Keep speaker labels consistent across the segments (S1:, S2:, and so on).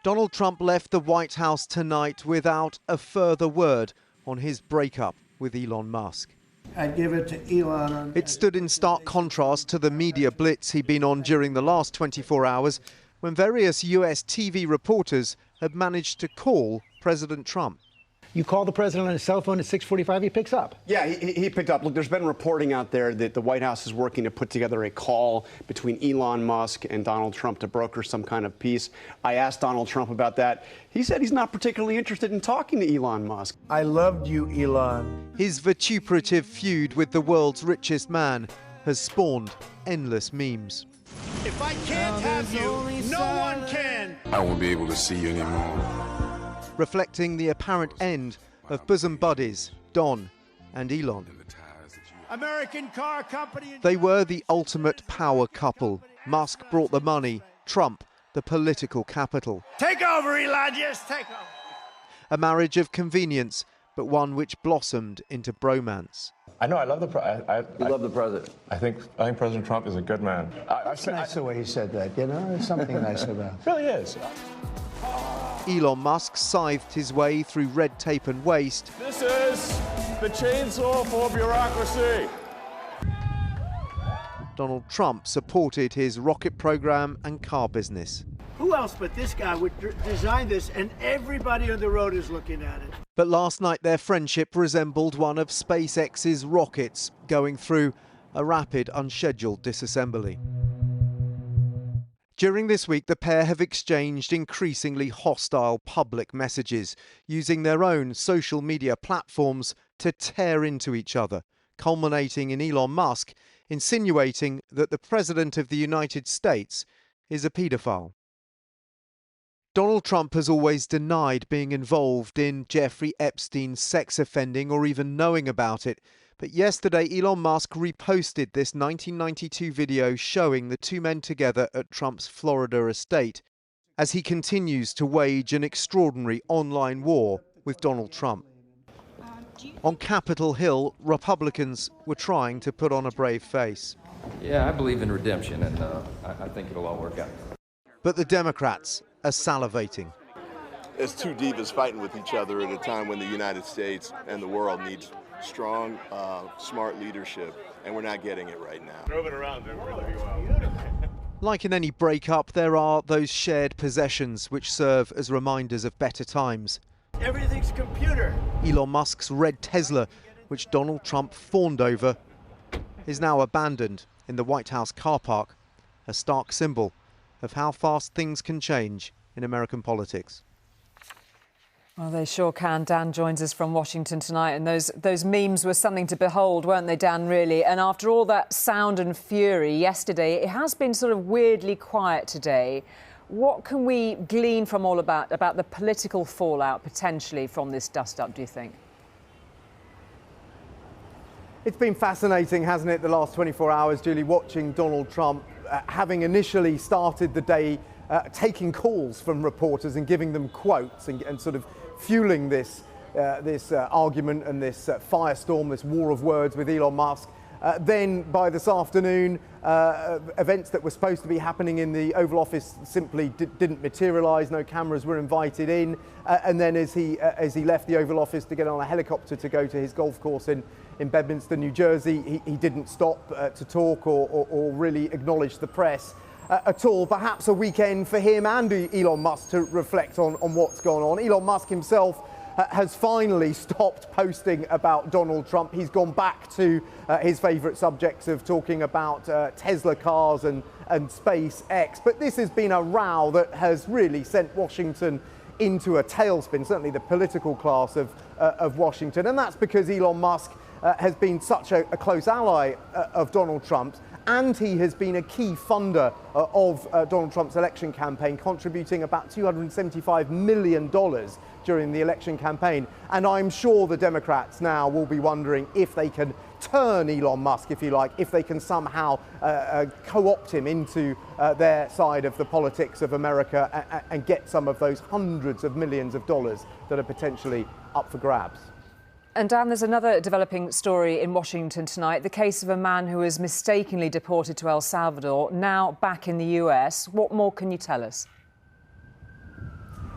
S1: Donald Trump left the White House tonight without a further word on his breakup with Elon Musk.
S2: I'd give it to Elon.
S1: It stood in stark contrast to the media blitz he'd been on during the last 24 hours, when various US TV reporters had managed to call President Trump.
S3: You call the president on his cell phone at 6:45, he picks up.
S4: Yeah, he picked up. Look, there's been reporting out there that the White House is working to put together a call between Elon Musk and Donald Trump to broker some kind of peace. I asked Donald Trump about that. He said he's not particularly interested in talking to Elon Musk.
S2: I loved you, Elon.
S1: His vituperative feud with the world's richest man has spawned endless memes.
S5: If I can't have you, no one can.
S6: I won't be able to see you anymore.
S1: Reflecting the apparent end of bosom buddies Don and Elon.
S5: American car company.
S1: They were the ultimate power couple. Musk brought the money, Trump the political capital.
S5: Take over, Elon, just take over.
S1: A marriage of convenience, but one which blossomed into bromance.
S7: I know, I love the president.
S8: You love the president.
S7: I think President Trump is a good man.
S3: It's nice the way he said that, you know? There's something nice about it.
S7: It really is.
S1: Elon Musk scythed his way through red tape and waste.
S7: This is the chainsaw for bureaucracy.
S1: Donald Trump supported his rocket program and car business.
S2: Who else but this guy would design this, and everybody on the road is looking at it?
S1: But last night their friendship resembled one of SpaceX's rockets going through a rapid, unscheduled disassembly. During this week, the pair have exchanged increasingly hostile public messages, using their own social media platforms to tear into each other, culminating in Elon Musk insinuating that the President of the United States is a paedophile. Donald Trump has always denied being involved in Jeffrey Epstein's sex offending or even knowing about it. But yesterday, Elon Musk reposted this 1992 video showing the two men together at Trump's Florida estate as he continues to wage an extraordinary online war with Donald Trump. On Capitol Hill, Republicans were trying to put on a brave face.
S8: Yeah, I believe in redemption, and I think it'll all work out.
S1: But the Democrats are salivating.
S9: It's two divas fighting with each other at a time when the United States and the world needs strong, smart leadership, and we're not getting it right now.
S7: Drove it around didn't really well.
S1: Like in any breakup, there are those shared possessions which serve as reminders of better times.
S2: Everything's computer.
S1: Elon Musk's red Tesla, which Donald Trump fawned over, is now abandoned in the White House car park, a stark symbol of how fast things can change in American politics.
S10: Well, they sure can. Dan joins us from Washington tonight, and those memes were something to behold, weren't they, Dan, really? And after all that sound and fury yesterday, it has been sort of weirdly quiet today. What can we glean from all about the political fallout, potentially, from this dust-up, do you think?
S1: It's been fascinating, hasn't it, the last 24 hours, Julie, watching Donald Trump, having initially started the day taking calls from reporters and giving them quotes and sort of fueling this argument and this firestorm, this war of words with Elon Musk. Then by this afternoon, events that were supposed to be happening in the Oval Office simply didn't materialise. No cameras were invited in. And then as he left the Oval Office to get on a helicopter to go to his golf course in Bedminster, New Jersey, he didn't stop to talk or really acknowledge the press at all. Perhaps a weekend for him and Elon Musk to reflect on what's gone on. Elon Musk himself has finally stopped posting about Donald Trump. He's gone back to his favourite subjects of talking about Tesla cars and SpaceX. But this has been a row that has really sent Washington into a tailspin, certainly the political class of Washington. And that's because Elon Musk has been such a close ally of Donald Trump's, and he has been a key funder of Donald Trump's election campaign, contributing about $275 million during the election campaign. And I'm sure the Democrats now will be wondering if they can turn Elon Musk, if you like, if they can somehow co-opt him into their side of the politics of America and get some of those hundreds of millions of dollars that are potentially up for grabs.
S10: And Dan, there's another developing story in Washington tonight, the case of a man who was mistakenly deported to El Salvador, now back in the US. What more can you tell us?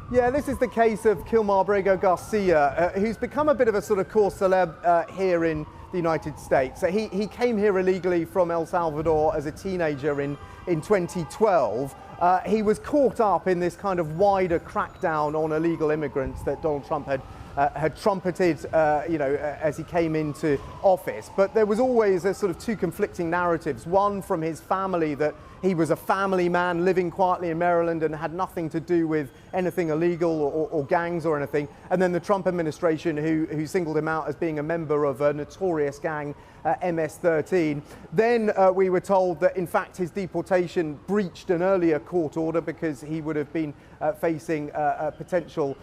S1: Yeah, this is the case of Kilmar Brego Garcia, who's become a bit of a sort of core celeb here in the United States. So he came here illegally from El Salvador as a teenager in 2012. He was caught up in this kind of wider crackdown on illegal immigrants that Donald Trump had trumpeted, as he came into office. But there was always a sort of two conflicting narratives. One from his family, that he was a family man living quietly in Maryland and had nothing to do with anything illegal or gangs or anything. And then the Trump administration, who singled him out as being a member of a notorious gang, MS-13. Then we were told that, in fact, his deportation breached an earlier court order because he would have been facing potential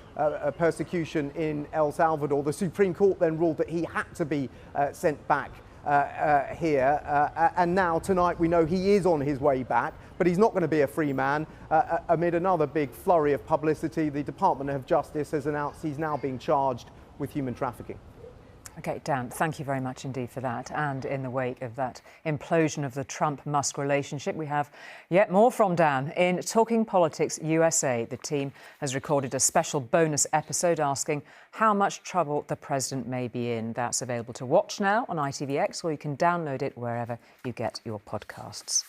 S1: persecution in El Salvador. The Supreme Court then ruled that he had to be sent back here, and now tonight we know he is on his way back, but he's not going to be a free man. Amid another big flurry of publicity, the Department of Justice has announced he's now being charged with human trafficking.
S10: OK, Dan, thank you very much indeed for that. And in the wake of that implosion of the Trump-Musk relationship, we have yet more from Dan. In Talking Politics USA, the team has recorded a special bonus episode asking how much trouble the president may be in. That's available to watch now on ITVX, or you can download it wherever you get your podcasts.